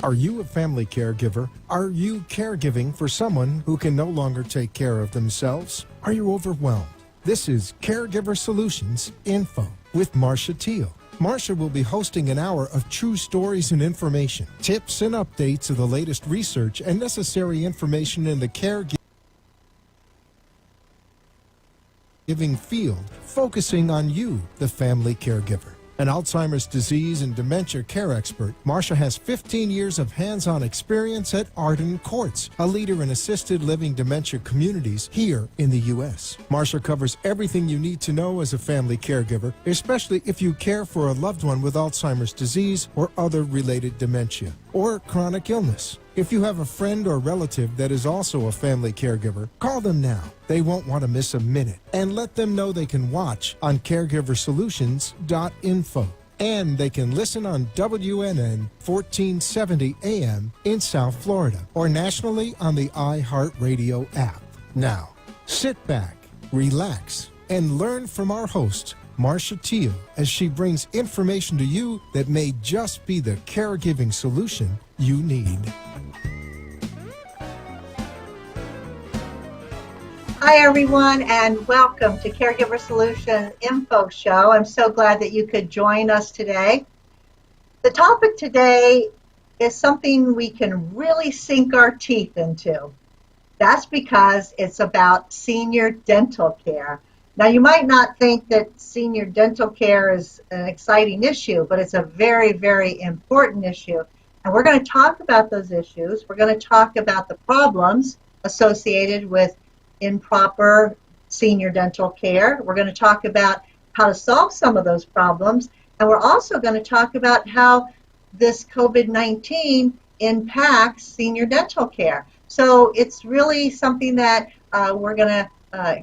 Are you a family caregiver? Are you caregiving for someone who can no longer take care of themselves? Are you overwhelmed? This is Caregiver Solutions Info with Marsha Teal. Marsha will be hosting an hour of true stories and information, tips and updates of the latest research and necessary information in the caregiving field, focusing on you, the family caregiver. An Alzheimer's disease and dementia care expert, Marsha has 15 years of hands-on experience at Arden Courts, a leader in assisted living dementia communities here in the U.S. Marsha covers everything you need to know as a family caregiver, especially if you care for a loved one with Alzheimer's disease or other related dementia or chronic illness. If you have a friend or relative that is also a family caregiver, call them now. They won't want to miss a minute. And let them know they can watch on caregiversolutions.info. And they can listen on WNN 1470 AM in South Florida or nationally on the iHeartRadio app. Now, sit back, relax, and learn from our host, Marsha Teal, as she brings information to you that may just be the caregiving solution you need. Hi, everyone, and welcome to Caregiver Solutions Info Show. I'm so glad that you could join us today. The topic today is something we can really sink our teeth into. That's because it's about senior dental care. Now, you might not think that senior dental care is an exciting issue, but it's a very, very important issue. And we're going to talk about those issues. We're going to talk about the problems associated with improper senior dental care. We're going to talk about how to solve some of those problems. And we're also going to talk about how this COVID-19 impacts senior dental care. So it's really something that we're going to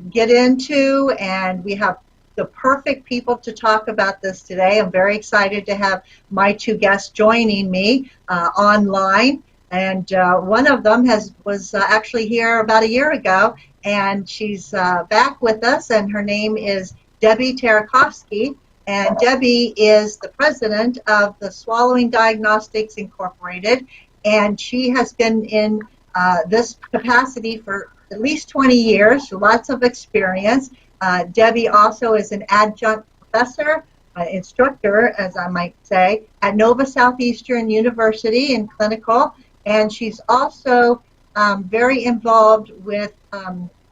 get into, and we have the perfect people to talk about this today. I'm very excited to have my two guests joining me online. And one of them was actually here about a year ago, and she's back with us, and her name is Debbie Tarakovsky. And Debbie is the president of the Swallowing Diagnostics Incorporated, and she has been in this capacity for at least 20 years, lots of experience. Debbie also is an adjunct professor, instructor, as I might say, at Nova Southeastern University in clinical. And she's also very involved with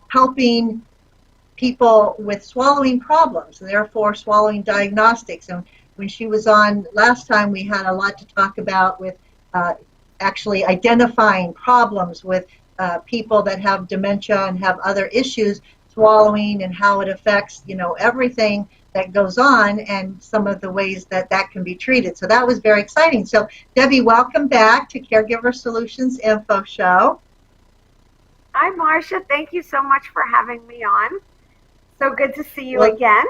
helping people with swallowing problems, therefore swallowing diagnostics. And when she was on last time, we had a lot to talk about with actually identifying problems with people that have dementia and have other issues, swallowing, and how it affects, everything that goes on and some of the ways that can be treated. So that was very exciting. So Debbie, welcome back to Caregiver Solutions Info Show. Hi, Marsha. Thank you so much for having me on. So good to see you again.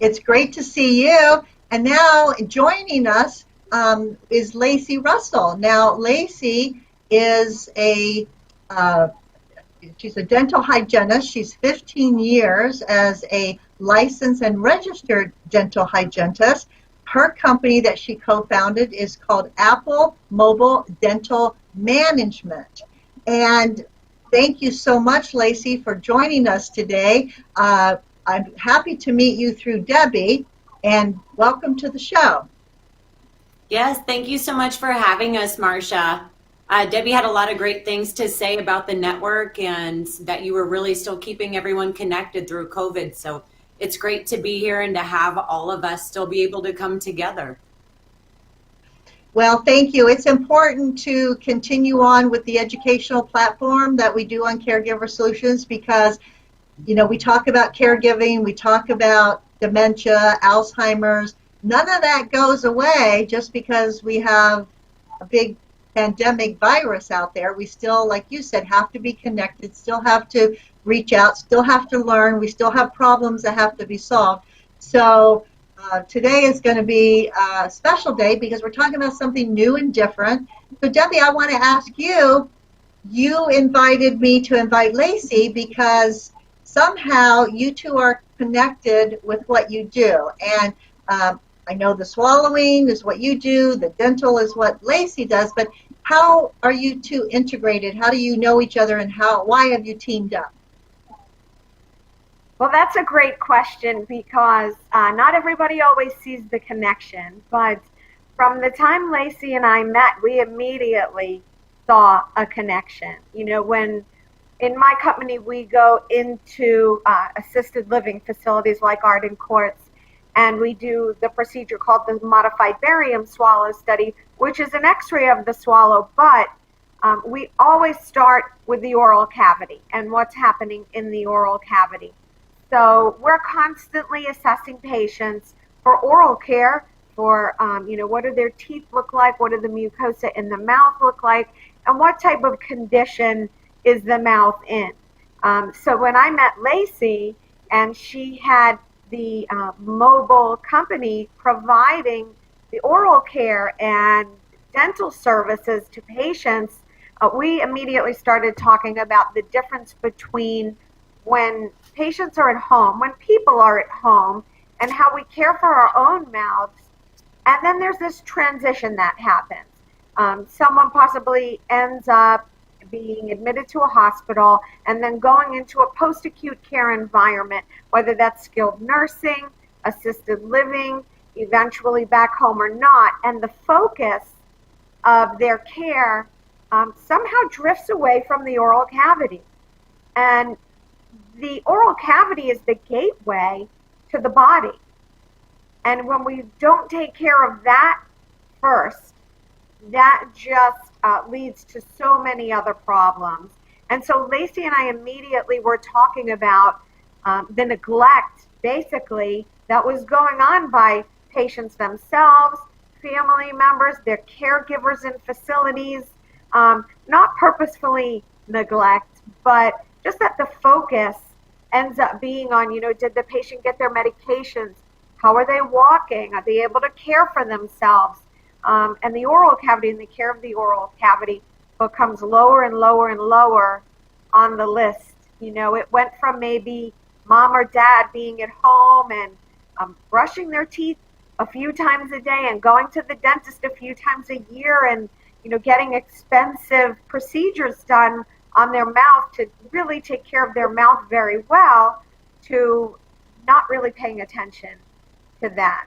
It's great to see you. And now joining us is Lacey Russell. Now, Lacey is she's a dental hygienist. She's 15 years as a licensed and registered dental hygienist. Her company that she co-founded is called Apple Mobile Dental Management. And thank you so much, Lacey, for joining us today. I'm happy to meet you through Debbie, and welcome to the show. Yes, thank you so much for having us, Marsha. Debbie had a lot of great things to say about the network and that you were really still keeping everyone connected through COVID. So it's great to be here and to have all of us still be able to come together. Well, thank you. It's important to continue on with the educational platform that we do on Caregiver Solutions because, we talk about caregiving, we talk about dementia, Alzheimer's. None of that goes away just because we have a big pandemic virus out there. We still, like you said, have to be connected, still have to reach out, still have to learn. We still have problems that have to be solved. So today is going to be a special day because we're talking about something new and different. So Debbie, I want to ask you, you invited me to invite Lacey because somehow you two are connected with what you do. And I know the swallowing is what you do, the dental is what Lacey does, but how are you two integrated? How do you know each other, and why have you teamed up? Well, that's a great question because not everybody always sees the connection. But from the time Lacey and I met, we immediately saw a connection. You know, when in my company we go into assisted living facilities like Arden Courts, and we do the procedure called the modified barium swallow study, which is an x-ray of the swallow, but we always start with the oral cavity and what's happening in the oral cavity. So we're constantly assessing patients for oral care, for, what do their teeth look like, what do the mucosa in the mouth look like, and what type of condition is the mouth in. So when I met Lacey, and she had the mobile company providing the oral care and dental services to patients, we immediately started talking about the difference between when patients are at home, when people are at home, and how we care for our own mouths. And then there's this transition that happens. Someone possibly ends up being admitted to a hospital and then going into a post-acute care environment, whether that's skilled nursing, assisted living, eventually back home or not. And the focus of their care somehow drifts away from the oral cavity. And the oral cavity is the gateway to the body. And when we don't take care of that first, that just leads to so many other problems. And so Lacey and I immediately were talking about the neglect, basically, that was going on by patients themselves, family members, their caregivers in facilities, not purposefully neglect, but just that the focus ends up being on, did the patient get their medications? How are they walking? Are they able to care for themselves? And the oral cavity and the care of the oral cavity becomes lower and lower and lower on the list. It went from maybe mom or dad being at home and brushing their teeth a few times a day and going to the dentist a few times a year and, getting expensive procedures done on their mouth to really take care of their mouth very well, to not really paying attention to that.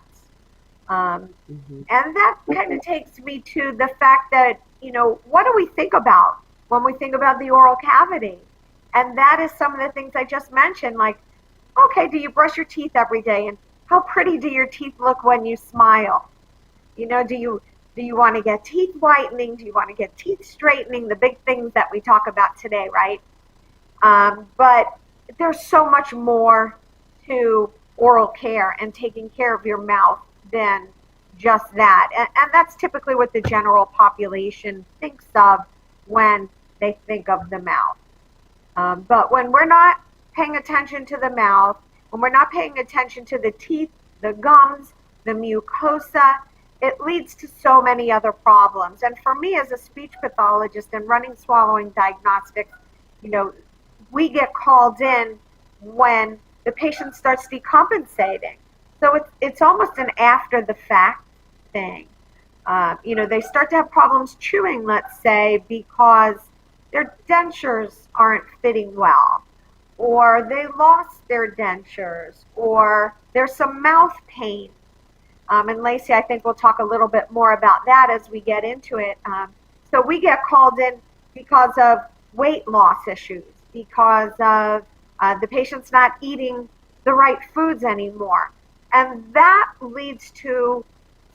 And that kind of takes me to the fact that, what do we think about when we think about the oral cavity? And that is some of the things I just mentioned, like, okay, do you brush your teeth every day? And how pretty do your teeth look when you smile? Do you want to get teeth whitening? Do you want to get teeth straightening? The big things that we talk about today, right? But there's so much more to oral care and taking care of your mouth than just that. And that's typically what the general population thinks of when they think of the mouth. But when we're not paying attention to the mouth, when we're not paying attention to the teeth, the gums, the mucosa, it leads to so many other problems. And for me as a speech pathologist and running swallowing diagnostics, we get called in when the patient starts decompensating. So it's almost an after the fact thing. They start to have problems chewing, let's say, because their dentures aren't fitting well, or they lost their dentures, or there's some mouth pain. And Lacey, I think we'll talk a little bit more about that as we get into it. So we get called in because of weight loss issues, because of the patient's not eating the right foods anymore. And that leads to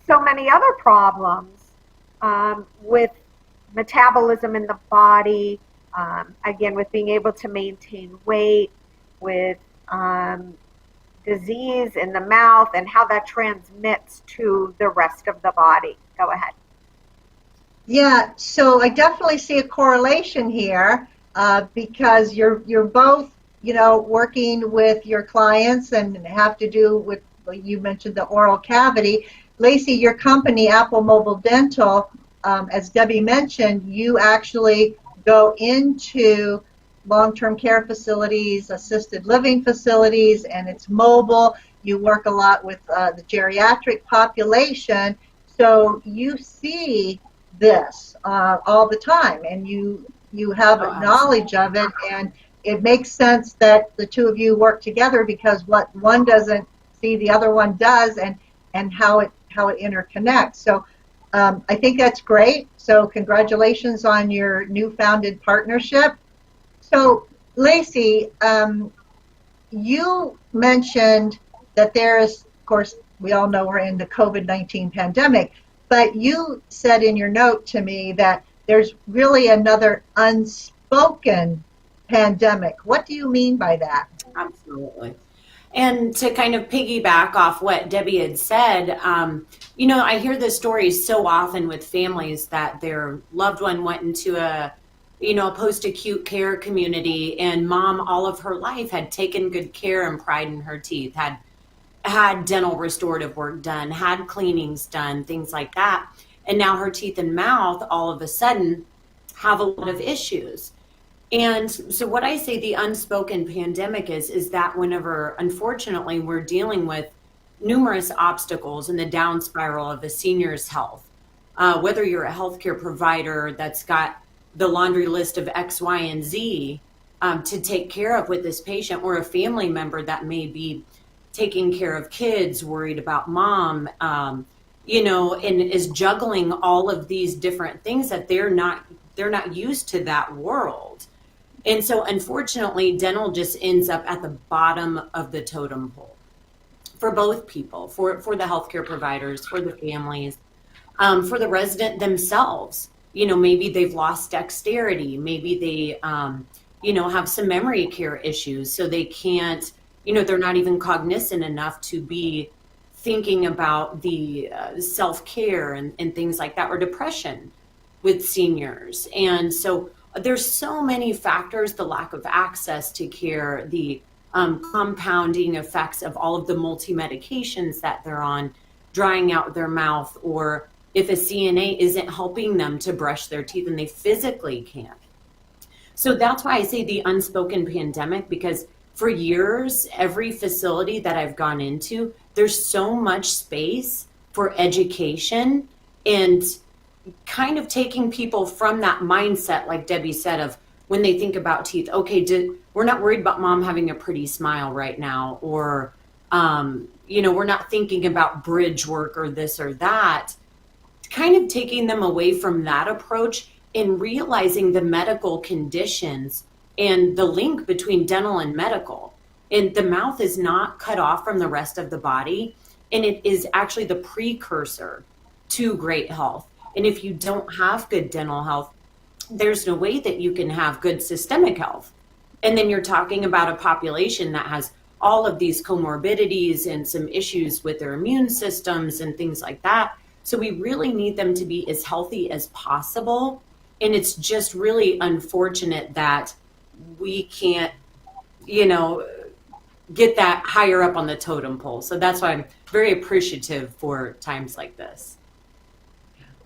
so many other problems with metabolism in the body, again, with being able to maintain weight, with disease in the mouth and how that transmits to the rest of the body. Go ahead. Yeah, so I definitely see a correlation here because you're both, working with your clients and have to do with, you mentioned the oral cavity. Lacey, your company, Apple Mobile Dental, as Debbie mentioned, you actually go into long-term care facilities, assisted living facilities, and it's mobile. you work a lot with the geriatric population, so you see this all the time, and you have a knowledge of it, and it makes sense that the two of you work together, because what one doesn't see, the other one does, and how it interconnects. So I think that's great. So congratulations on your new founded partnership. So Lacey, you mentioned that there is, of course, we all know we're in the COVID-19 pandemic, but you said in your note to me that there's really another unspoken pandemic. What do you mean by that? Absolutely. And to kind of piggyback off what Debbie had said, I hear this story so often with families that their loved one went into a post-acute care community, and mom all of her life had taken good care and pride in her teeth, had dental restorative work done, had cleanings done, things like that. And now her teeth and mouth all of a sudden have a lot of issues. And so what I say the unspoken pandemic is that whenever, unfortunately, we're dealing with numerous obstacles in the down spiral of a senior's health, whether you're a healthcare provider that's got the laundry list of X, Y, and Z to take care of with this patient, or a family member that may be taking care of kids, worried about mom, and is juggling all of these different things that they're not used to that world. And so unfortunately, dental just ends up at the bottom of the totem pole for both people, for the healthcare providers, for the families, for the resident themselves. Maybe they've lost dexterity. Maybe they, have some memory care issues. So they can't, they're not even cognizant enough to be thinking about the self-care and things like that, or depression with seniors. And so there's so many factors, the lack of access to care, the compounding effects of all of the multi-medications that they're on, drying out their mouth, or if a CNA isn't helping them to brush their teeth and they physically can't. So that's why I say the unspoken pandemic, because for years, every facility that I've gone into, there's so much space for education and kind of taking people from that mindset, like Debbie said, of when they think about teeth, okay, we're not worried about mom having a pretty smile right now, or, we're not thinking about bridge work or this or that. Kind of taking them away from that approach and realizing the medical conditions and the link between dental and medical. And the mouth is not cut off from the rest of the body, and it is actually the precursor to great health. And if you don't have good dental health, there's no way that you can have good systemic health. And then you're talking about a population that has all of these comorbidities and some issues with their immune systems and things like that. So we really need them to be as healthy as possible. And it's just really unfortunate that we can't, get that higher up on the totem pole. So that's why I'm very appreciative for times like this.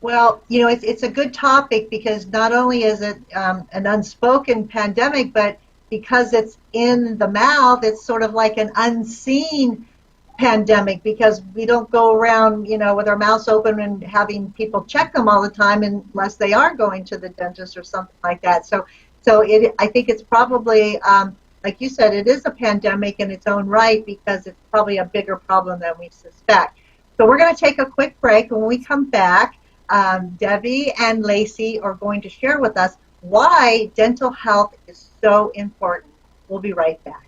Well, it's a good topic, because not only is it an unspoken pandemic, but because it's in the mouth, it's sort of like an unseen pandemic, because we don't go around, with our mouths open and having people check them all the time, unless they are going to the dentist or something like that. So I think it's probably, like you said, it is a pandemic in its own right, because it's probably a bigger problem than we suspect. So we're going to take a quick break. When we come back, Debbie and Lacey are going to share with us why dental health is so important. We'll be right back.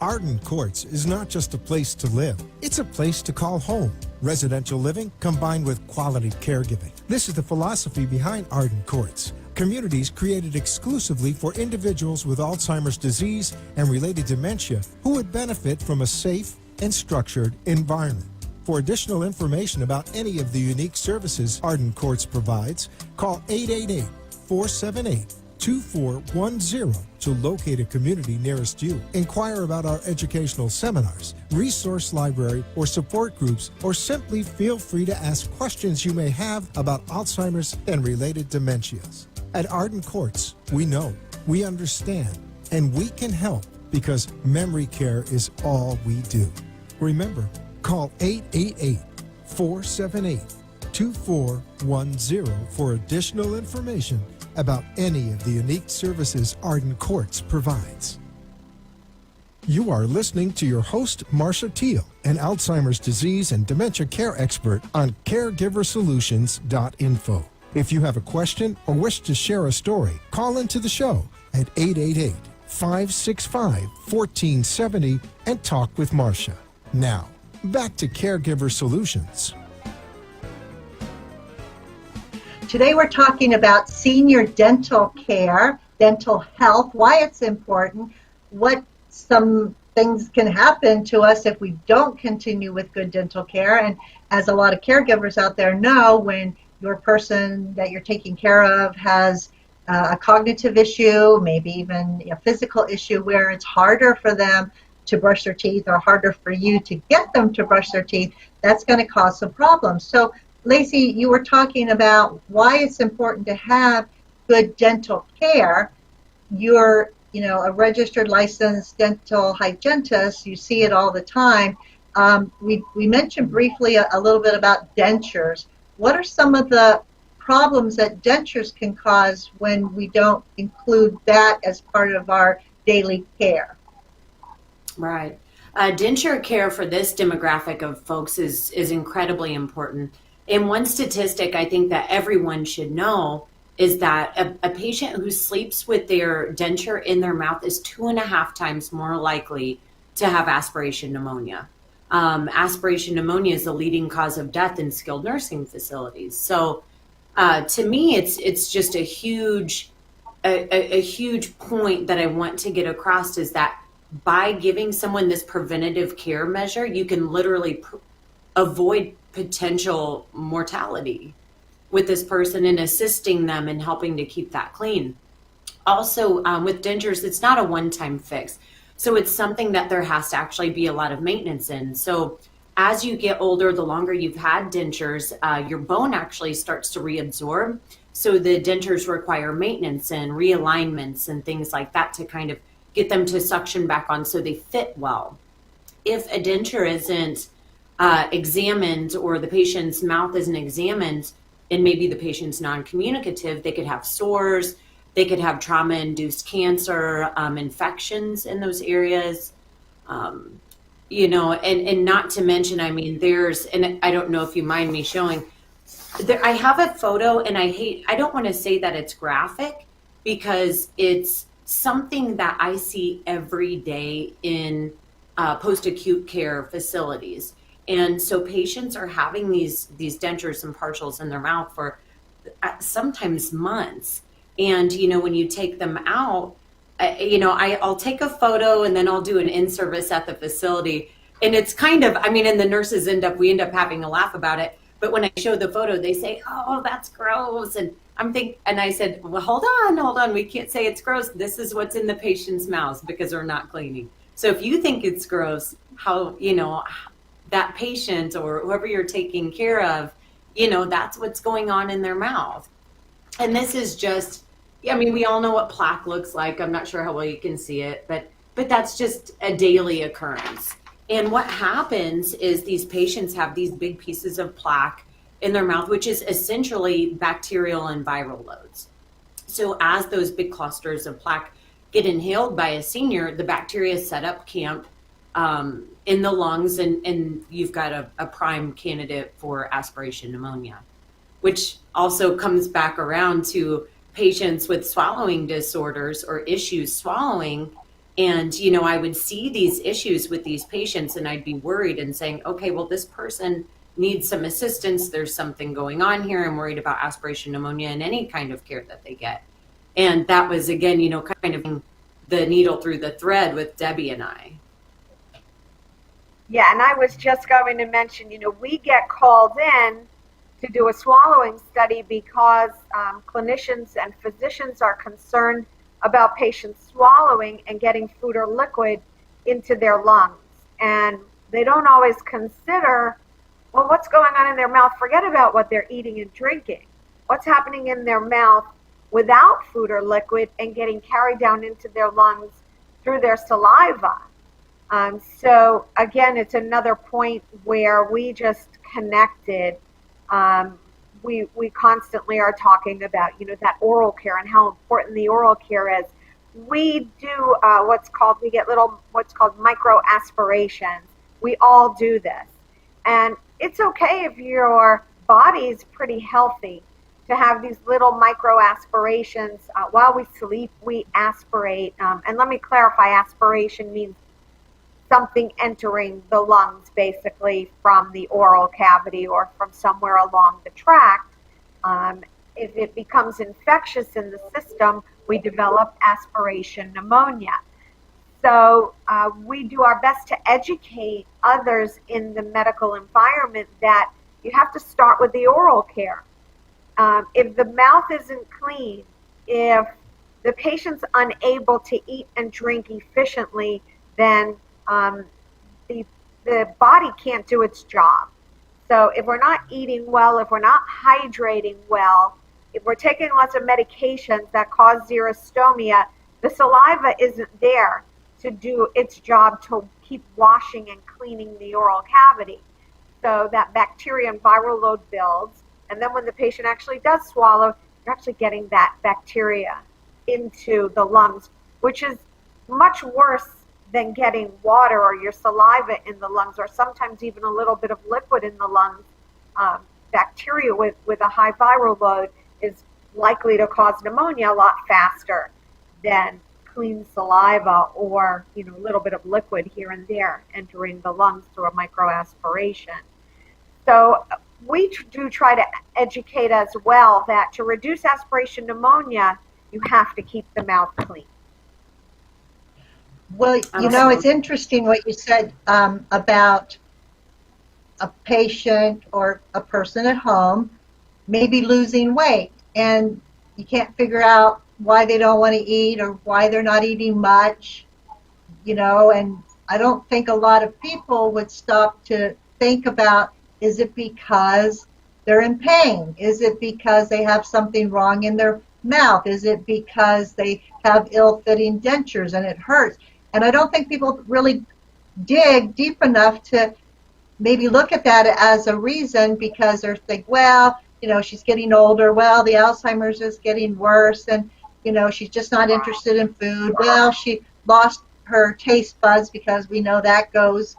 Arden Courts is not just a place to live, it's a place to call home. Residential living combined with quality caregiving. This is the philosophy behind Arden Courts. Communities created exclusively for individuals with Alzheimer's disease and related dementia who would benefit from a safe and structured environment. For additional information about any of the unique services Arden Courts provides, call 888-478-2410 to locate a community nearest you. Inquire about our educational seminars, resource library, or support groups, or simply feel free to ask questions you may have about Alzheimer's and related dementias. At Arden Courts, we know, we understand, and we can help because memory care is all we do. Remember, call 888-478-2410 for additional information about any of the unique services Arden Courts provides. You are listening to your host, Marsha Teal, an Alzheimer's disease and dementia care expert on caregiversolutions.info. If you have a question or wish to share a story, call into the show at 888-565-1470 and talk with Marsha. Now, back to Caregiver Solutions. Today we're talking about senior dental care, dental health, why it's important, what some things can happen to us if we don't continue with good dental care. And as a lot of caregivers out there know, when your person that you're taking care of has a cognitive issue, maybe even a physical issue where it's harder for them to brush their teeth or harder for you to get them to brush their teeth, that's going to cause some problems. So, Lacey, you were talking about why it's important to have good dental care. You're a registered licensed dental hygienist, you see it all the time. We mentioned briefly a little bit about dentures. What are some of the problems that dentures can cause when we don't include that as part of our daily care? Right. Denture care for this demographic of folks is incredibly important. And one statistic I think that everyone should know is that a patient who sleeps with their denture in their mouth is 2.5 times more likely to have aspiration pneumonia. Aspiration pneumonia is the leading cause of death in skilled nursing facilities. So to me, it's just a huge point that I want to get across is that by giving someone this preventative care measure, you can literally avoid potential mortality with this person and assisting them and helping to keep that clean. Also, with dentures, it's not a one-time fix. So it's something that there has to actually be a lot of maintenance in. So as you get older, the longer you've had dentures, your bone actually starts to reabsorb. So the dentures require maintenance and realignments and things like that to kind of get them to suction back on so they fit well. If a denture isn't examined or the patient's mouth isn't examined, and maybe the patient's non-communicative, they could have sores, they could have trauma-induced cancer, infections in those areas, and not to mention, I mean, and I don't know if you mind me showing, I have a photo, and I don't want to say that it's graphic because it's something that I see every day in post-acute care facilities. And so patients are having these dentures and partials in their mouth for sometimes months. And, when you take them out, I'll take a photo and then I'll do an in-service at the facility. And it's kind of, and the nurses we end up having a laugh about it. But when I show the photo, they say, "Oh, that's gross." And and I said, "Well, hold on. We can't say it's gross. This is what's in the patient's mouths because we're not cleaning." So if you think it's gross, how, that patient or whoever you're taking care of, that's what's going on in their mouth. And this is just, we all know what plaque looks like. I'm not sure how well you can see it, but that's just a daily occurrence. And what happens is these patients have these big pieces of plaque in their mouth, which is essentially bacterial and viral loads. So as those big clusters of plaque get inhaled by a senior, the bacteria set up camp in the lungs, and you've got a prime candidate for aspiration pneumonia, which also comes back around to patients with swallowing disorders or issues swallowing. And, I would see these issues with these patients and I'd be worried and saying, okay, well, this person needs some assistance. There's something going on here. I'm worried about aspiration pneumonia and any kind of care that they get. And that was, again, kind of the needle through the thread with Debbie and I. Yeah, and I was just going to mention, we get called in to do a swallowing study because clinicians and physicians are concerned about patients swallowing and getting food or liquid into their lungs. And they don't always consider, well, what's going on in their mouth? Forget about what they're eating and drinking. What's happening in their mouth without food or liquid and getting carried down into their lungs through their saliva. So again, it's another point where we just connected. We constantly are talking about, that oral care and how important the oral care is. We do what's called micro aspirations. We all do this. And it's okay if your body's pretty healthy to have these little micro aspirations. While we sleep, we aspirate. And let me clarify, aspiration means something entering the lungs, basically from the oral cavity or from somewhere along the tract. If it becomes infectious in the system, we develop aspiration pneumonia. So we do our best to educate others in the medical environment that you have to start with the oral care. If the mouth isn't clean, if the patient's unable to eat and drink efficiently, then the body can't do its job. So if we're not eating well, if we're not hydrating well, if we're taking lots of medications that cause xerostomia, the saliva isn't there to do its job to keep washing and cleaning the oral cavity. So that bacteria and viral load builds, and then when the patient actually does swallow, you're actually getting that bacteria into the lungs, which is much worse than getting water or your saliva in the lungs, or sometimes even a little bit of liquid in the lungs. Bacteria with a high viral load is likely to cause pneumonia a lot faster than clean saliva or a little bit of liquid here and there entering the lungs through a microaspiration. So we do try to educate as well that to reduce aspiration pneumonia, you have to keep the mouth clean. Well, it's interesting what you said about a patient or a person at home maybe losing weight, and you can't figure out why they don't want to eat or why they're not eating much, and I don't think a lot of people would stop to think about, is it because they're in pain? Is it because they have something wrong in their mouth? Is it because they have ill-fitting dentures and it hurts? And I don't think people really dig deep enough to maybe look at that as a reason, because they're thinking, well, she's getting older. Well, the Alzheimer's is getting worse, and, she's just not interested in food. Well, she lost her taste buds, because we know that goes,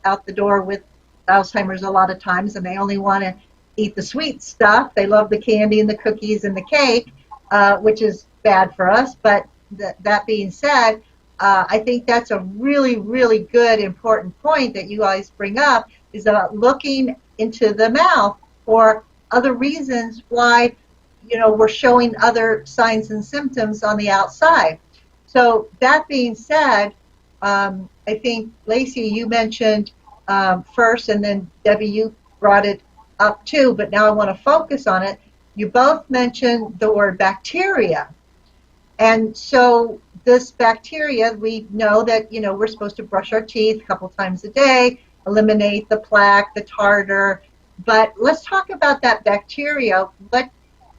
out the door with Alzheimer's a lot of times, and they only want to eat the sweet stuff. They love the candy and the cookies and the cake, which is bad for us. But that being said, I think that's a really, really good, important point that you guys bring up, is about looking into the mouth for other reasons why, we're showing other signs and symptoms on the outside. So that being said, I think, Lacey, you mentioned first, and then Debbie, you brought it up too, but now I want to focus on it. You both mentioned the word bacteria. And so this bacteria, we know that, we're supposed to brush our teeth a couple times a day, eliminate the plaque, the tartar. But let's talk about that bacteria.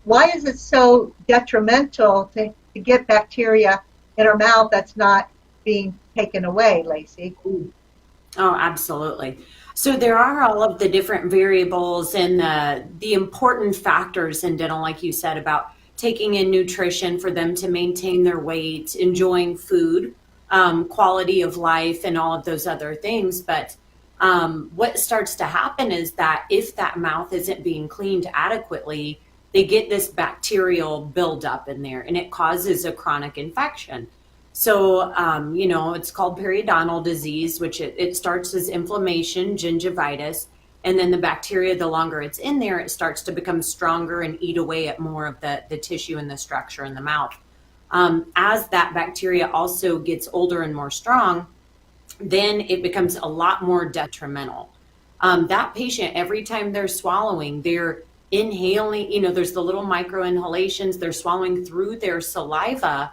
Why is it so detrimental to get bacteria in our mouth that's not being taken away, Lacey? Oh, absolutely. So there are all of the different variables and the important factors in dental, like you said, about taking in nutrition for them to maintain their weight, enjoying food, quality of life, and all of those other things. But what starts to happen is that if that mouth isn't being cleaned adequately, they get this bacterial buildup in there, and it causes a chronic infection. So, it's called periodontal disease, which it starts as inflammation, gingivitis, and then the bacteria, the longer it's in there, it starts to become stronger and eat away at more of the tissue and the structure in the mouth. As that bacteria also gets older and more strong, then it becomes a lot more detrimental. That patient, every time they're swallowing, they're inhaling, there's the little micro inhalations, they're swallowing through their saliva.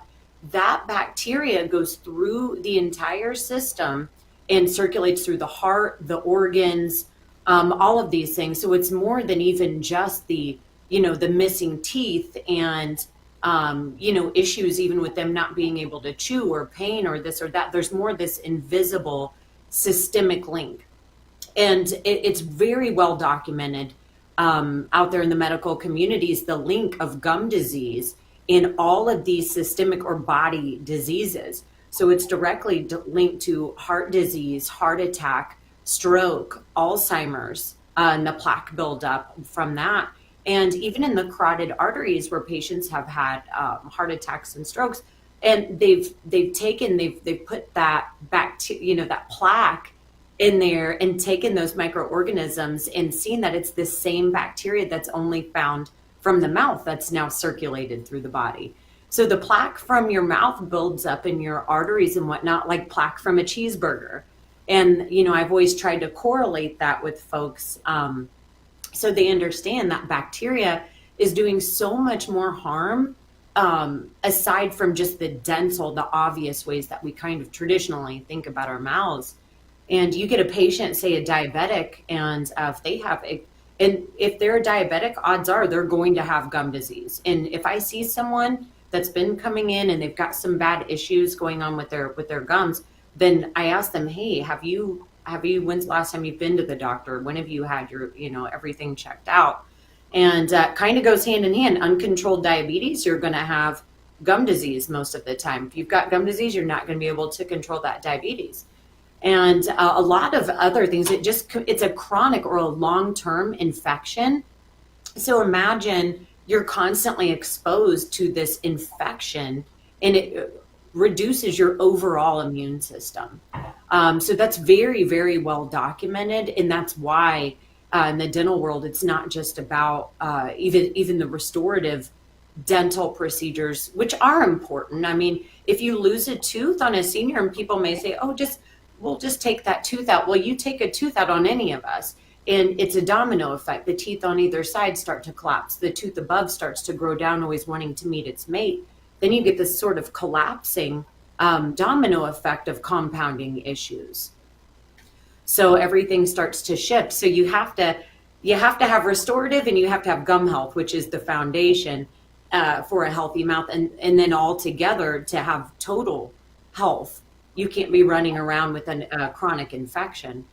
That bacteria goes through the entire system and circulates through the heart, the organs, all of these things. So it's more than even just the missing teeth and issues even with them not being able to chew or pain or this or that. There's more this invisible systemic link. And it's very well documented out there in the medical communities, the link of gum disease in all of these systemic or body diseases. So it's directly linked to heart disease, heart attack, stroke, Alzheimer's, and the plaque buildup from that. And even in the carotid arteries where patients have had heart attacks and strokes, and they've put that that plaque in there and taken those microorganisms and seen that it's the same bacteria that's only found from the mouth that's now circulated through the body. So the plaque from your mouth builds up in your arteries and whatnot, like plaque from a cheeseburger. And, I've always tried to correlate that with folks so they understand that bacteria is doing so much more harm aside from just the obvious ways that we kind of traditionally think about our mouths. And you get a patient, say a diabetic, and if they're a diabetic, odds are they're going to have gum disease. And if I see someone that's been coming in and they've got some bad issues going on with their gums, then I ask them, hey, when's the last time you've been to the doctor? When have you had your, everything checked out? And kind of goes hand in hand. Uncontrolled diabetes, you're going to have gum disease most of the time. If you've got gum disease, you're not going to be able to control that diabetes. And a lot of other things, it's a chronic or a long-term infection. So imagine you're constantly exposed to this infection and it reduces your overall immune system. So that's very, very well documented. And that's why in the dental world, it's not just about even the restorative dental procedures, which are important. I mean, if you lose a tooth on a senior, and people may say, we'll just take that tooth out. Well, you take a tooth out on any of us, and it's a domino effect. The teeth on either side start to collapse. The tooth above starts to grow down, always wanting to meet its mate. Then you get this sort of collapsing domino effect of compounding issues. So everything starts to shift. So you have to have restorative, and you have to have gum health, which is the foundation for a healthy mouth, and then all together to have total health. You can't be running around with a chronic infection.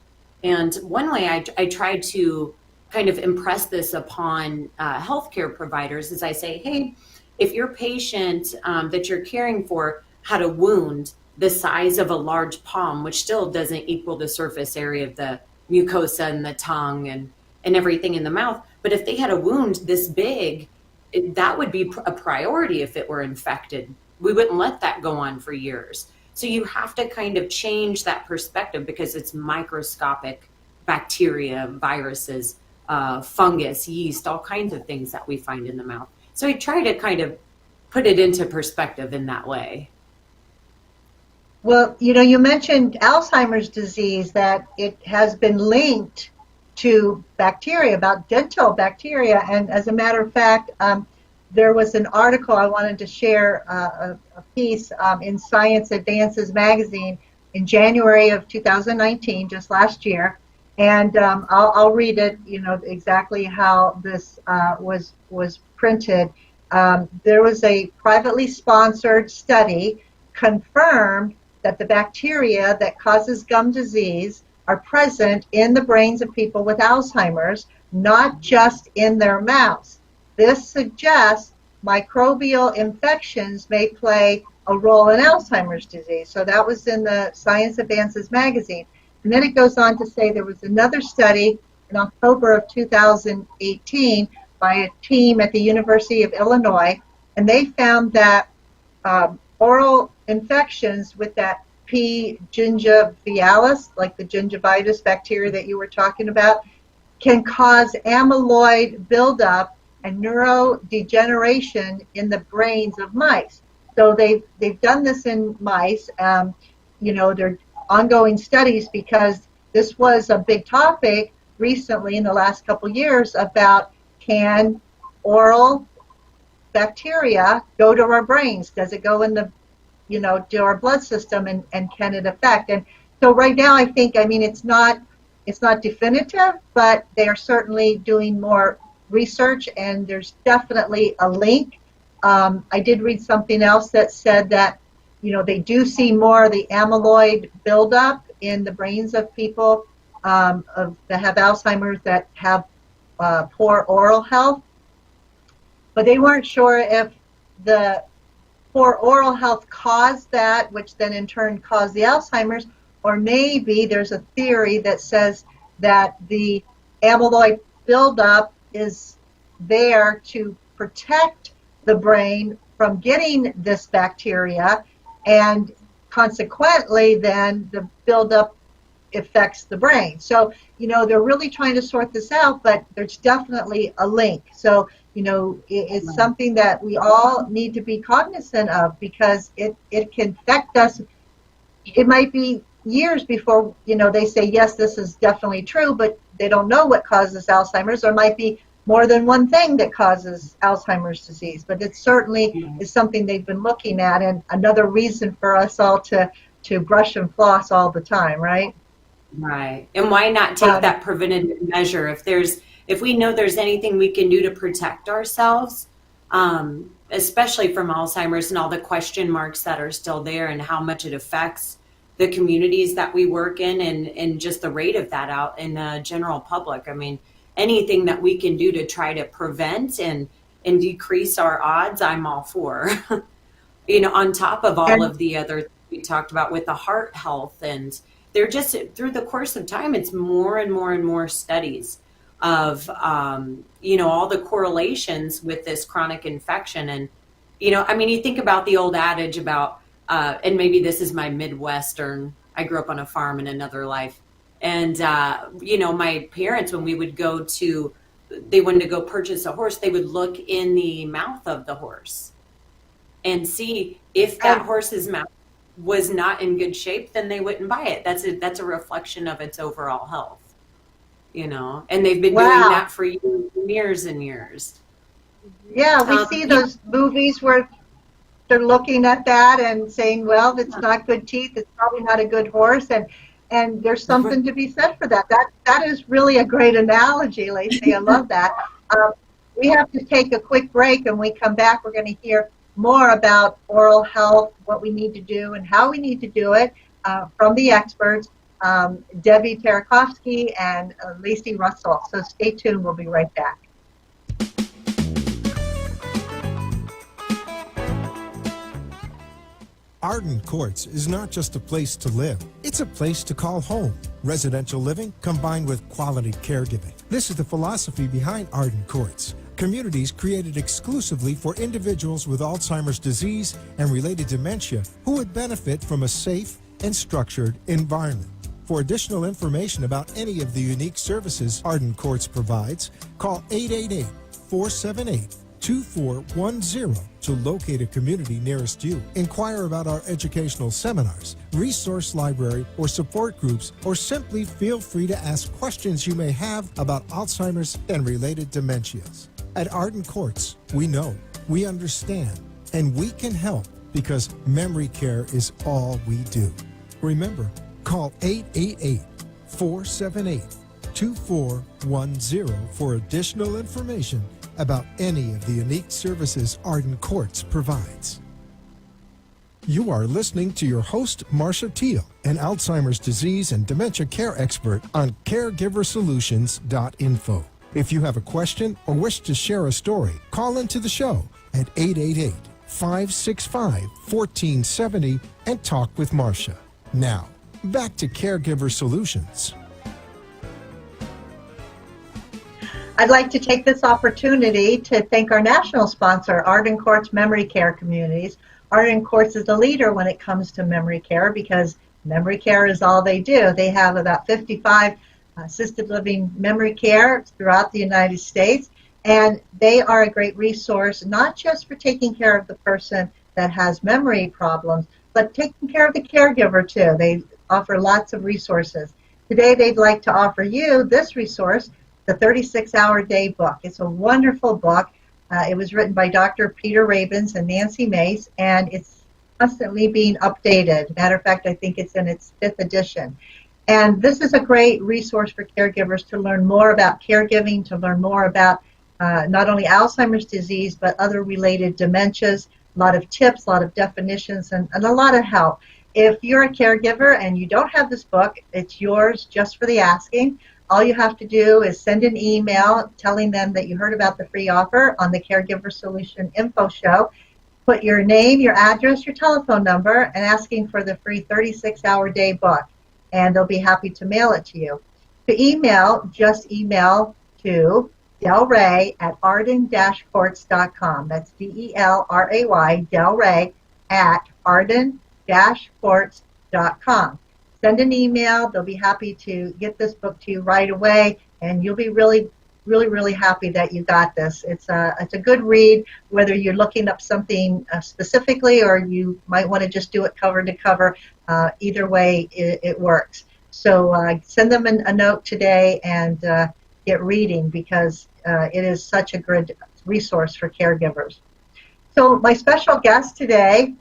And one way I try to kind of impress this upon healthcare providers is I say, hey, if your patient that you're caring for had a wound the size of a large palm, which still doesn't equal the surface area of the mucosa and the tongue and everything in the mouth, but if they had a wound this big, that would be a priority if it were infected. We wouldn't let that go on for years. So you have to kind of change that perspective because it's microscopic bacteria, viruses, fungus, yeast, all kinds of things that we find in the mouth. So I try to kind of put it into perspective in that way. Well, you mentioned Alzheimer's disease, that it has been linked to bacteria, about dental bacteria. And as a matter of fact, there was an article I wanted to share, a piece in Science Advances magazine in January of 2019, just last year. And I'll read it, exactly how this was printed. There was a privately sponsored study confirmed that the bacteria that causes gum disease are present in the brains of people with Alzheimer's, not just in their mouths. This suggests microbial infections may play a role in Alzheimer's disease. So that was in the Science Advances magazine. And then it goes on to say there was another study in October of 2018 by a team at the University of Illinois, and they found that oral infections with that P. gingivalis, like the gingivitis bacteria that you were talking about, can cause amyloid buildup and neurodegeneration in the brains of mice. So they've done this in mice. They're ongoing studies because this was a big topic recently in the last couple years about, can oral bacteria go to our brains? Does it go in the to our blood system, and can it affect? And so right now I think, it's not definitive, but they are certainly doing more research, and there's definitely a link I did read something else that said that, they do see more of the amyloid buildup in the brains of people that have Alzheimer's that have poor oral health. But they weren't sure if the poor oral health caused that, which then in turn caused the Alzheimer's, or maybe there's a theory that says that the amyloid buildup is there to protect the brain from getting this bacteria, and consequently then the buildup affects the brain. So, they're really trying to sort this out, but there's definitely a link. So, it's something that we all need to be cognizant of, because it can affect us. It might be years before, they say, yes, this is definitely true, but they don't know what causes Alzheimer's. There might be more than one thing that causes Alzheimer's disease, but it certainly is something they've been looking at, and another reason for us all to brush and floss all the time, right? Right. And why not take that preventative measure? If we know there's anything we can do to protect ourselves, especially from Alzheimer's and all the question marks that are still there and how much it affects the communities that we work in, and just the rate of that out in the general public. I mean, anything that we can do to try to prevent and decrease our odds, I'm all for. On top of all of the other things we talked about with the heart health, and they're just, through the course of time, it's more and more and more studies of, all the correlations with this chronic infection. And, you think about the old adage about, and maybe this is my Midwestern, I grew up on a farm in another life. And, my parents, when we would they wanted to go purchase a horse, they would look in the mouth of the horse and see if that horse's mouth was not in good shape, then they wouldn't buy it. That's a reflection of its overall health, and they've been doing that for years and years. Yeah, we see those movies where they're looking at that and saying, well, it's not good teeth, it's probably not a good horse, and there's something to be said for that. That is really a great analogy, Lacey. I love that. We have to take a quick break, and when we come back, we're going to hear more about oral health, what we need to do and how we need to do it from the experts, Debbie Tarakovsky and Lacey Russell. So stay tuned. We'll be right back. Arden Courts is not just a place to live, it's a place to call home. Residential living combined with quality caregiving. This is the philosophy behind Arden Courts. Communities created exclusively for individuals with Alzheimer's disease and related dementia who would benefit from a safe and structured environment. For additional information about any of the unique services Arden Courts provides, call 888-478-2410 to locate a community nearest you. Inquire about our educational seminars, resource library, or support groups, or simply feel free to ask questions you may have about Alzheimer's and related dementias. At Arden Courts, we know, we understand, and we can help because memory care is all we do. Remember, call 888-478-2410 for additional information about any of the unique services Arden Courts provides. You are listening to your host, Marcia Teal, an Alzheimer's disease and dementia care expert on caregiversolutions.info. If you have a question or wish to share a story, call into the show at 888-565-1470 and talk with Marcia. Now, back to Caregiver Solutions. I'd like to take this opportunity to thank our national sponsor, Arden Courts Memory Care Communities. Arden Courts is a leader when it comes to memory care because memory care is all they do. They have about 55 assisted living memory care throughout the United States, and they are a great resource, not just for taking care of the person that has memory problems, but taking care of the caregiver too. They offer lots of resources. Today they'd like to offer you this resource, the 36-Hour Day book. It's a wonderful book. It was written by Dr. Peter Rabins and Nancy Mace, and it's constantly being updated. Matter of fact, I think it's in its 5th edition. And this is a great resource for caregivers to learn more about caregiving, to learn more about not only Alzheimer's disease, but other related dementias, a lot of tips, a lot of definitions, and a lot of help. If you're a caregiver and you don't have this book, it's yours just for the asking. All you have to do is send an email telling them that you heard about the free offer on the Caregiver Solution Info Show. Put your name, your address, your telephone number, and asking for the free 36-hour day book. And they'll be happy to mail it to you. To email, just email to Delray at arden-courts.com. That's DELRAY, Delray at arden-courts.com. Send an email. They'll be happy to get this book to you right away, and you'll be really happy that you got this. It's a good read, whether you're looking up something specifically or you might want to just do it cover to cover. Either way, it works. So send them a note today and get reading, because it is such a good resource for caregivers. So my special guest today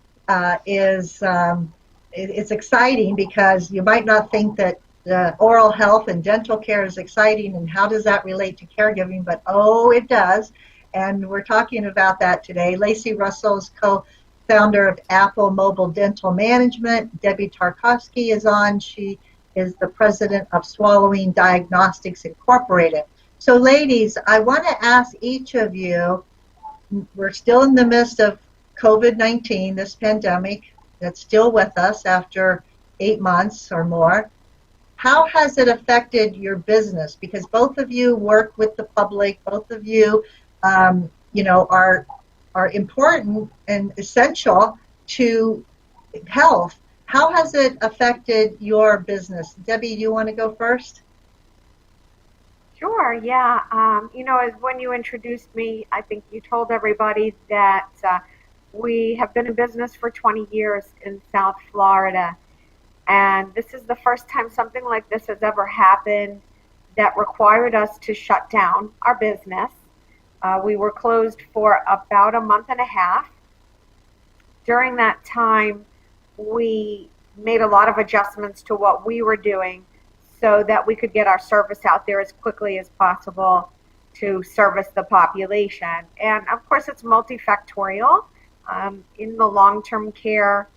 is, it's exciting because you might not think that oral health and dental care is exciting and how does that relate to caregiving, but oh, it does. And we're talking about that today. Lacey Russell's co-founder of Apple Mobile Dental Management. Debbie Tarkovsky is on. She is the president of Swallowing Diagnostics Incorporated. So ladies, I want to ask each of you, we're still in the midst of COVID-19, this pandemic that's still with us after 8 months or more. How has it affected your business? Because both of you work with the public, both of you, are important and essential to health. How has it affected your business? Debbie, you want to go first? Sure, yeah. As when you introduced me, I think you told everybody that we have been in business for 20 years in South Florida. And this is the first time something like this has ever happened that required us to shut down our business. We were closed for about a month and a half. During that time, we made a lot of adjustments to what we were doing so that we could get our service out there as quickly as possible to service the population. And of course, it's multifactorial. In the long-term care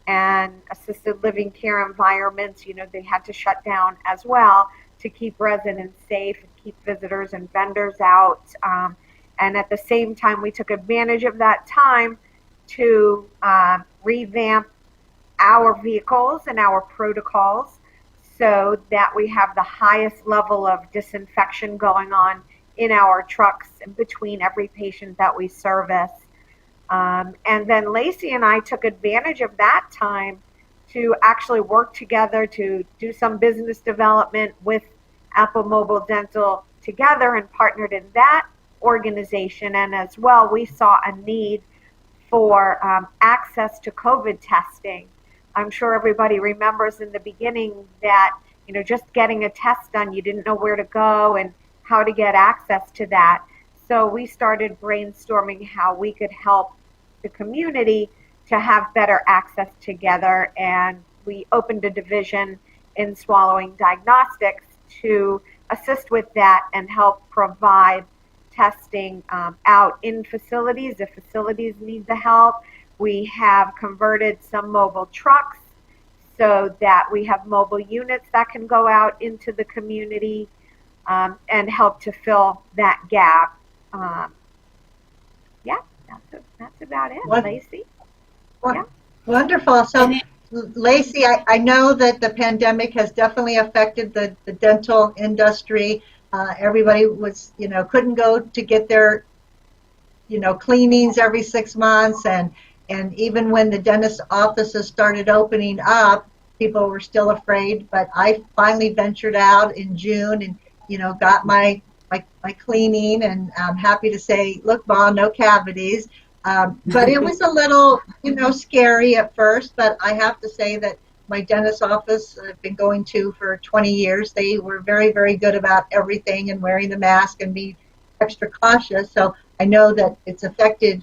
and assisted living care environments, they had to shut down as well to keep residents safe and keep visitors and vendors out. And at the same time, we took advantage of that time to revamp our vehicles and our protocols so that we have the highest level of disinfection going on in our trucks and between every patient that we service. And then Lacey and I took advantage of that time to actually work together to do some business development with Apple Mobile Dental together and partnered in that organization. And as well, we saw a need for access to COVID testing. I'm sure everybody remembers in the beginning that, just getting a test done, you didn't know where to go and how to get access to that. So we started brainstorming how we could help the community to have better access together, and we opened a division in Swallowing Diagnostics to assist with that and help provide testing out in facilities if facilities need the help. We have converted some mobile trucks so that we have mobile units that can go out into the community and help to fill that gap. That's about it, Lacey. Yeah. Wonderful. So, Lacey, I know that the pandemic has definitely affected the dental industry. Everybody was, couldn't go to get their, cleanings every 6 months. And even when the dentist offices started opening up, people were still afraid. But I finally ventured out in June and, got my cleaning. And I'm happy to say, look, Ma, no cavities. But it was a little, scary at first. But I have to say that my dentist office I've been going to for 20 years. They were very, very good about everything and wearing the mask and being extra cautious. So I know that it's affected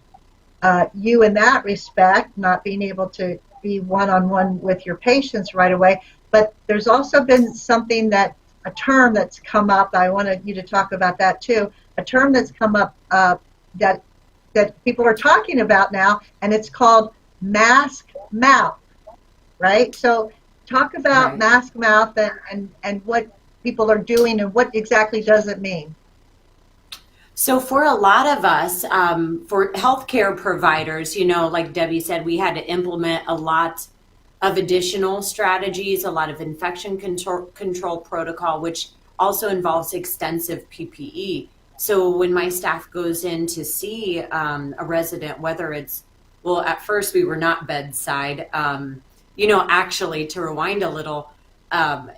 you in that respect, not being able to be one-on-one with your patients right away. But there's also been something that a term that's come up. I wanted you to talk about that too. A term that's come up that people are talking about now, and it's called mask mouth, right? So talk about Right. mask mouth and what people are doing and what exactly does it mean? So for a lot of us, for healthcare providers, like Debbie said, we had to implement a lot of additional strategies, a lot of infection control protocol, which also involves extensive PPE. So when my staff goes in to see a resident, whether it's, well, at first we were not bedside, actually to rewind a little,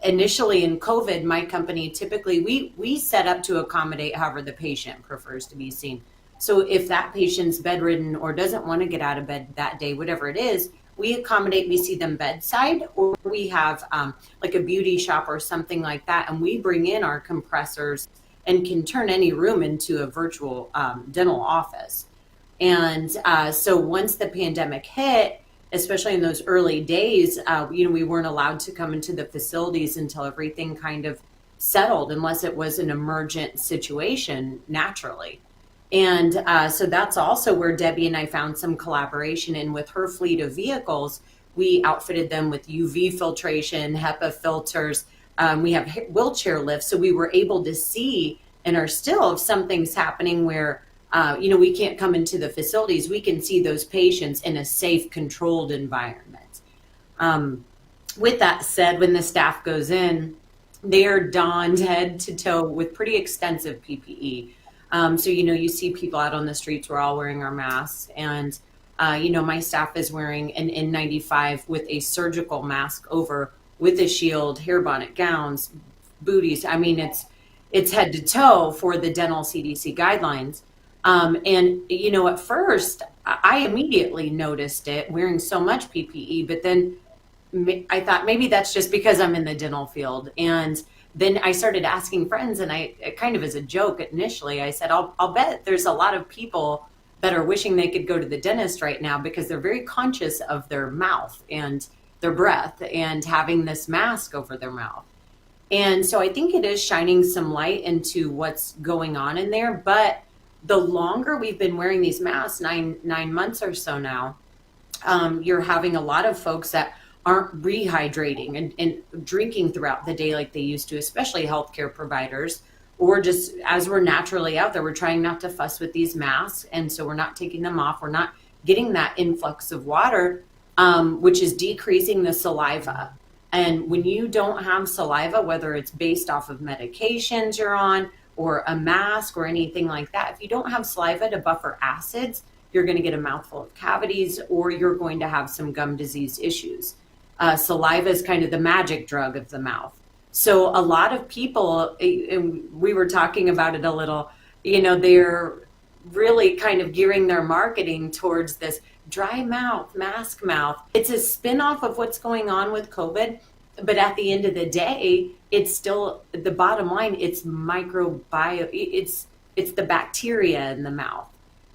initially in COVID, my company, typically we set up to accommodate however the patient prefers to be seen. So if that patient's bedridden or doesn't want to get out of bed that day, whatever it is, we accommodate, we see them bedside, or we have like a beauty shop or something like that. And we bring in our compressors and can turn any room into a virtual dental office. And so once the pandemic hit, especially in those early days, we weren't allowed to come into the facilities until everything kind of settled, unless it was an emergent situation naturally. And so that's also where Debbie and I found some collaboration. And with her fleet of vehicles, we outfitted them with UV filtration, HEPA filters. We have wheelchair lifts. So we were able to see, and are still, if something's happening where we can't come into the facilities, we can see those patients in a safe, controlled environment. With that said, when the staff goes in, they are donned head to toe with pretty extensive PPE. So, you see people out on the streets, we're all wearing our masks. And, my staff is wearing an N95 with a surgical mask over, with a shield, hair bonnet, gowns, booties. I mean, it's head to toe for the dental CDC guidelines. And, at first I immediately noticed it wearing so much PPE, but then I thought maybe that's just because I'm in the dental field. And then I started asking friends, and I kind of as a joke initially, I said, I'll bet there's a lot of people that are wishing they could go to the dentist right now because they're very conscious of their mouth and their breath and having this mask over their mouth. And so I think it is shining some light into what's going on in there. But the longer we've been wearing these masks, nine months or so now, you're having a lot of folks that aren't rehydrating and drinking throughout the day like they used to, especially healthcare providers, or just as we're naturally out there, we're trying not to fuss with these masks. And so we're not taking them off. We're not getting that influx of water, which is decreasing the saliva. And when you don't have saliva, whether it's based off of medications you're on or a mask or anything like that, if you don't have saliva to buffer acids, you're going to get a mouthful of cavities, or you're going to have some gum disease issues. Saliva is kind of the magic drug of the mouth. So a lot of people, and we were talking about it a little, they're really kind of gearing their marketing towards this dry mouth, mask mouth. It's a spin-off of what's going on with COVID. But at the end of the day, it's still, the bottom line, it's microbiome, it's the bacteria in the mouth.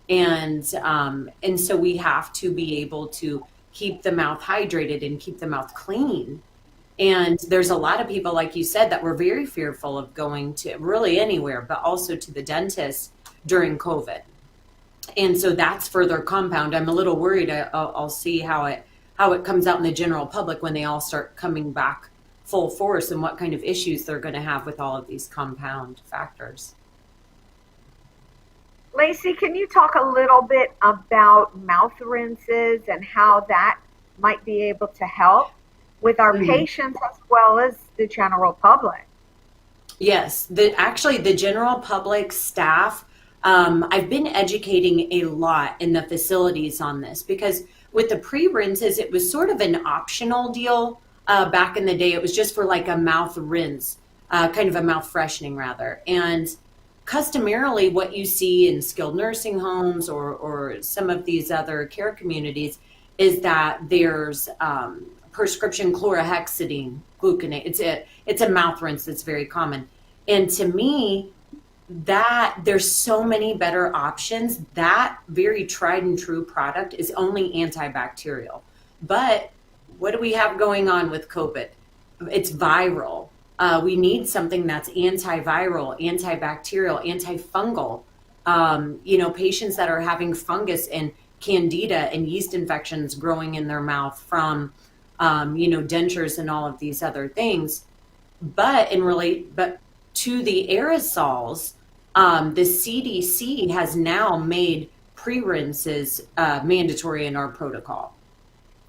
And so we have to be able to keep the mouth hydrated and keep the mouth clean. And there's a lot of people, like you said, that were very fearful of going to really anywhere, but also to the dentist during COVID. And so that's further compound. I'm a little worried. I'll see how it comes out in the general public when they all start coming back full force, and what kind of issues they're going to have with all of these compound factors. Lacey, can you talk a little bit about mouth rinses and how that might be able to help with our patients as well as the general public? Yes, the general public staff, I've been educating a lot in the facilities on this, because with the pre-rinses, it was sort of an optional deal. Back in the day, it was just for like a mouth rinse, kind of a mouth freshening rather. And customarily what you see in skilled nursing homes or some of these other care communities is that there's prescription chlorhexidine gluconate. It's a mouth rinse that's very common. And to me, that there's so many better options. That very tried and true product is only antibacterial. But what do we have going on with COVID? It's viral. We need something that's antiviral, antibacterial, antifungal. Patients that are having fungus and candida and yeast infections growing in their mouth from, dentures and all of these other things. But to the aerosols, the CDC has now made pre-rinses mandatory in our protocol.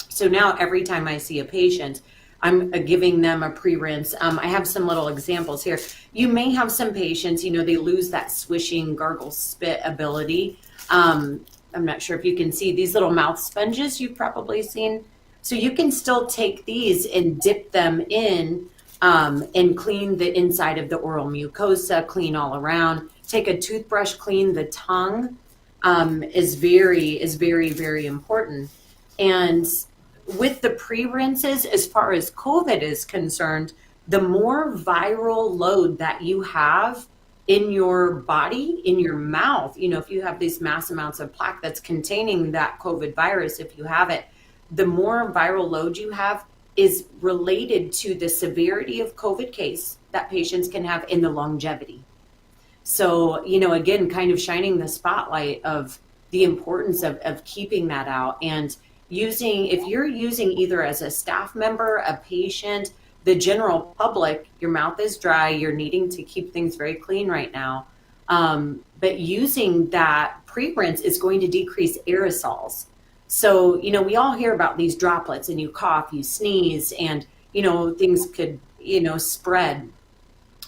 So now every time I see a patient, I'm giving them a pre-rinse. I have some little examples here. You may have some patients, they lose that swishing gargle spit ability. I'm not sure if you can see these little mouth sponges you've probably seen. So you can still take these and dip them in and clean the inside of the oral mucosa, clean all around. Take a toothbrush, clean the tongue is very, very important. And with the pre-rinses, as far as COVID is concerned, the more viral load that you have in your body, in your mouth, if you have these mass amounts of plaque that's containing that COVID virus, if you have it, the more viral load you have is related to the severity of COVID case that patients can have in the longevity. So, again, kind of shining the spotlight of the importance of keeping that out. And if you're using either as a staff member, a patient, the general public, your mouth is dry, you're needing to keep things very clean right now. But using that pre-rinse is going to decrease aerosols. So, we all hear about these droplets and you cough, you sneeze, and, things could, spread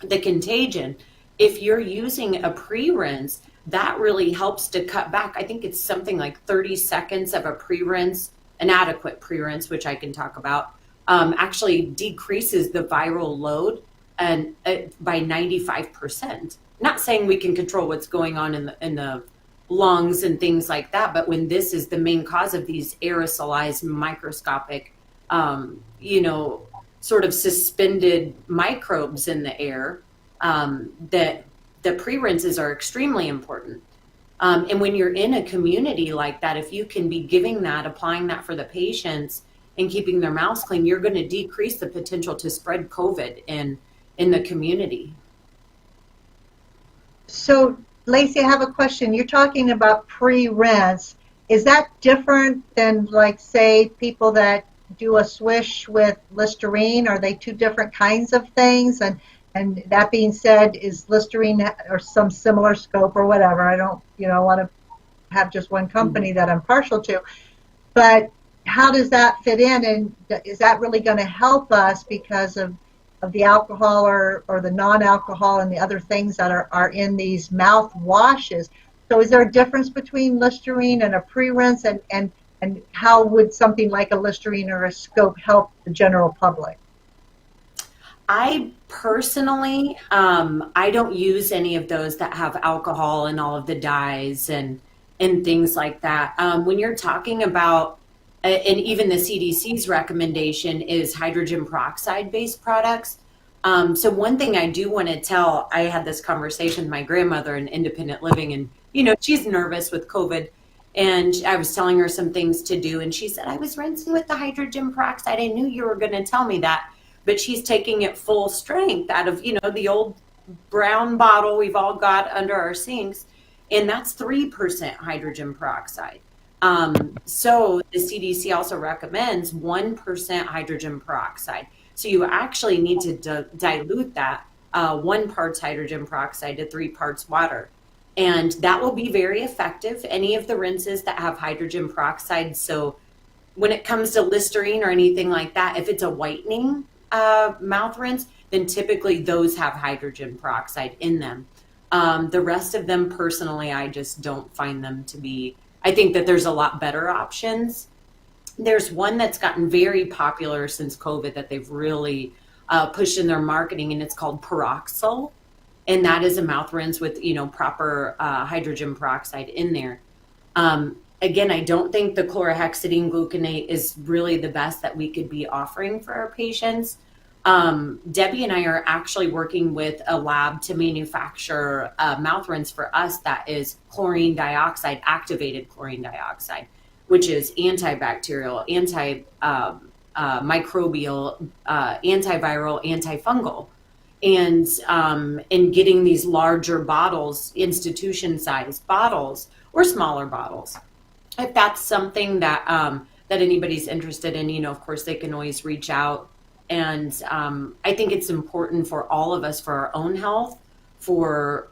the contagion. If you're using a pre-rinse, that really helps to cut back. I think it's something like 30 seconds of a pre-rinse, an adequate pre-rinse, which I can talk about, actually decreases the viral load and by 95%. Not saying we can control what's going on in the lungs and things like that, but when this is the main cause of these aerosolized microscopic, sort of suspended microbes in the air, that the pre-rinses are extremely important. And when you're in a community like that, if you can be giving that, applying that for the patients and keeping their mouths clean, you're going to decrease the potential to spread COVID in the community. So, Lacey, I have a question. You're talking about pre-rinse. Is that different than, like, say, people that do a swish with Listerine? Are they two different kinds of things? And that being said, is Listerine or some similar scope or whatever? I don't, want to have just one company that I'm partial to. But how does that fit in? And is that really going to help us because of the alcohol or the non-alcohol and the other things that are in these mouth washes? So is there a difference between Listerine and a pre-rinse? And how would something like a Listerine or a scope help the general public? I personally, I don't use any of those that have alcohol and all of the dyes and things like that. When you're talking about, and even the CDC's recommendation is hydrogen peroxide based products. So one thing I do want to tell, I had this conversation with my grandmother in independent living, and she's nervous with COVID, and I was telling her some things to do, and she said, I was rinsing with the hydrogen peroxide. I knew you were going to tell me that. But she's taking it full strength out of, the old brown bottle we've all got under our sinks. And that's 3% hydrogen peroxide. So the CDC also recommends 1% hydrogen peroxide. So you actually need to dilute that 1 part hydrogen peroxide to 3 parts water. And that will be very effective, any of the rinses that have hydrogen peroxide. So when it comes to Listerine or anything like that, if it's a whitening mouth rinse, then typically those have hydrogen peroxide in them. The rest of them, personally, I just don't find them to be. I think that there's a lot better options. There's one that's gotten very popular since COVID that they've really pushed in their marketing, and it's called Peroxyl. And that is a mouth rinse with, proper hydrogen peroxide in there. Again, I don't think the chlorhexidine gluconate is really the best that we could be offering for our patients. Debbie and I are actually working with a lab to manufacture a mouth rinse for us that is chlorine dioxide, activated chlorine dioxide, which is antibacterial, microbial, antiviral, antifungal. and getting these larger bottles, institution-sized bottles or smaller bottles. If that's something that that anybody's interested in, of course they can always reach out. And I think it's important for all of us, for our own health, for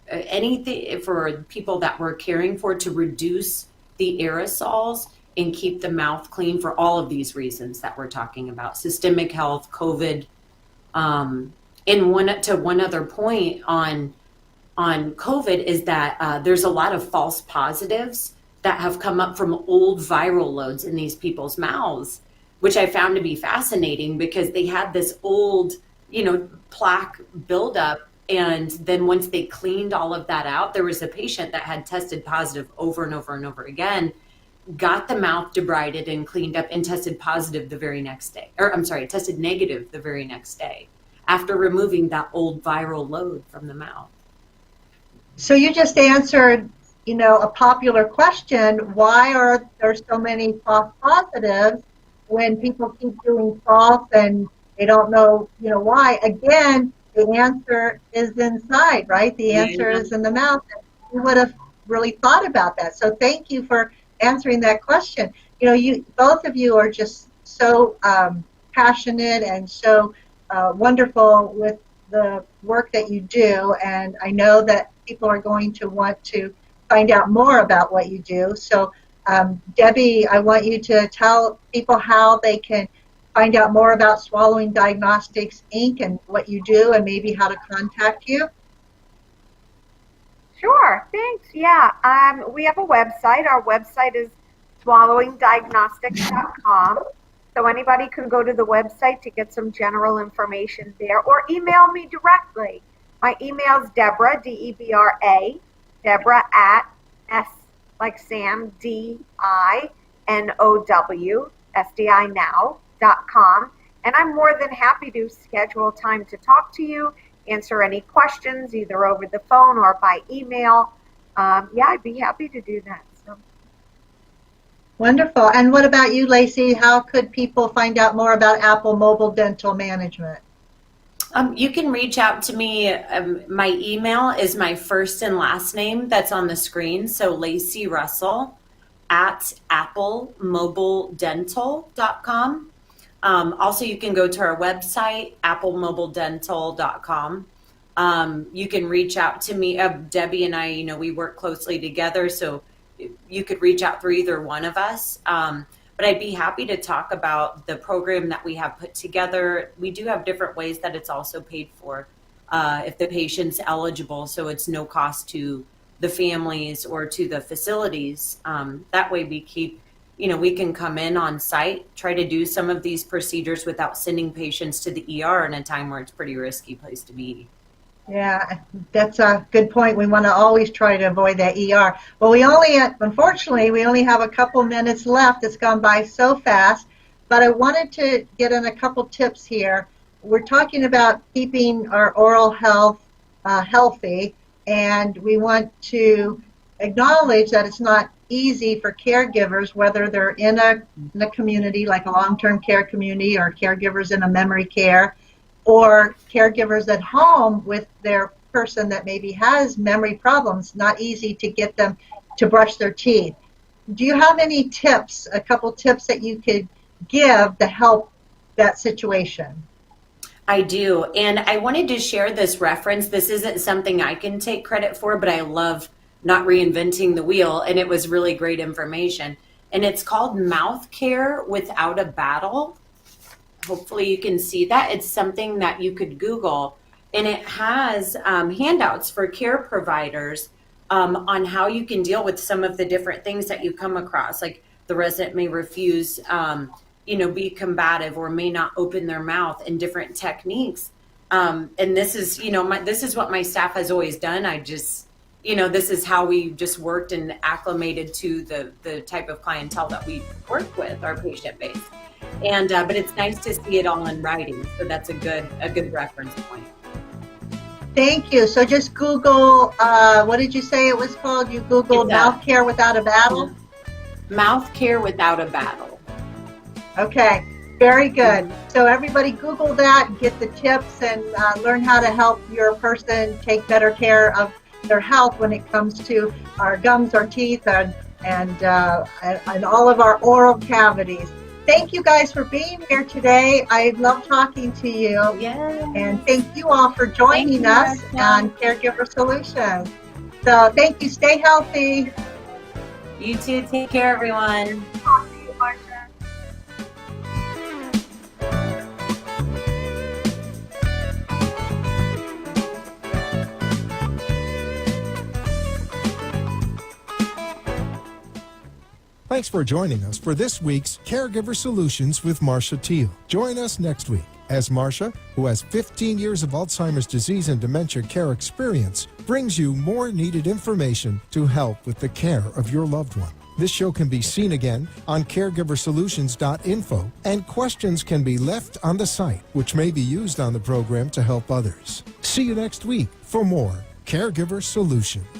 anything, for people that we're caring for, to reduce the aerosols and keep the mouth clean for all of these reasons that we're talking about: systemic health, COVID. And one other point on COVID is that there's a lot of false positives that have come up from old viral loads in these people's mouths, which I found to be fascinating, because they had this old, plaque buildup. And then once they cleaned all of that out, there was a patient that had tested positive over and over and over again, got the mouth debrided and cleaned up, and tested positive the very next day. Or I'm sorry, tested negative the very next day after removing that old viral load from the mouth. So you just answered, a popular question: why are there so many false positives when people keep doing false and they don't know, why? Again, the answer is inside, right? The answer is in the mouth. You would have really thought about that. So thank you for answering that question. You both of you are just so passionate and so wonderful with the work that you do, and I know that people are going to want to find out more about what you do. So Debbie, I want you to tell people how they can find out more about Swallowing Diagnostics, Inc. and what you do, and maybe how to contact you. Sure, thanks. Yeah, we have a website. Our website is swallowingdiagnostics.com. So anybody can go to the website to get some general information there, or email me directly. My email is Deborah, D-E-B-R-A, Deborah at S like Sam, D-I-N-O-W, S-D-I now.com. And I'm more than happy to schedule time to talk to you, answer any questions, either over the phone or by email. I'd be happy to do that. So. Wonderful. And what about you, Lacey? How could people find out more about Apple Mobile Dental Management? You can reach out to me. My email is my first and last name that's on the screen. So Lacey Russell at applemobiledental.com. Also, you can go to our website, applemobiledental.com. You can reach out to me. Debbie and I, we work closely together, so you could reach out through either one of us. But I'd be happy to talk about the program that we have put together. We do have different ways that it's also paid for if the patient's eligible, so it's no cost to the families or to the facilities. That way we keep, we can come in on site, try to do some of these procedures without sending patients to the ER in a time where it's a pretty risky place to be. Yeah, that's a good point. We want to always try to avoid that ER. Well, unfortunately, we only have a couple minutes left. It's gone by so fast. But I wanted to get in a couple tips here. We're talking about keeping our oral health healthy, and we want to acknowledge that it's not easy for caregivers, whether they're in a community like a long-term care community, or caregivers in a memory care, or caregivers at home with their person that maybe has memory problems. Not easy to get them to brush their teeth. Do you have any tips, a couple tips that you could give to help that situation? I do, and I wanted to share this reference. This isn't something I can take credit for, but I love not reinventing the wheel, and it was really great information. And it's called Mouth Care Without a Battle. Hopefully you can see that. It's something that you could Google, and it has handouts for care providers on how you can deal with some of the different things that you come across. Like the resident may refuse, be combative, or may not open their mouth, and different techniques. And this is, this is what my staff has always done. I just, this is how we just worked and acclimated to the type of clientele that we work with, our patient base. And but it's nice to see it all in writing, so that's a good reference point. Thank you. So just Google, what did you say it was called? You Googled Mouth Care Without a Battle? Mouth Care Without a Battle. Okay. Very good. So everybody Google that, get the tips, and learn how to help your person take better care of their health when it comes to our gums, our teeth, and all of our oral cavities. Thank you guys for being here today. I love talking to you. Yes. And thank you all for joining us on Caregiver Solutions. So thank you. Stay healthy. You too. Take care, everyone. Talk to you, Marsha. Thanks for joining us for this week's Caregiver Solutions with Marsha Teal. Join us next week as Marsha, who has 15 years of Alzheimer's disease and dementia care experience, brings you more needed information to help with the care of your loved one. This show can be seen again on caregiversolutions.info, and questions can be left on the site, which may be used on the program to help others. See you next week for more Caregiver Solutions.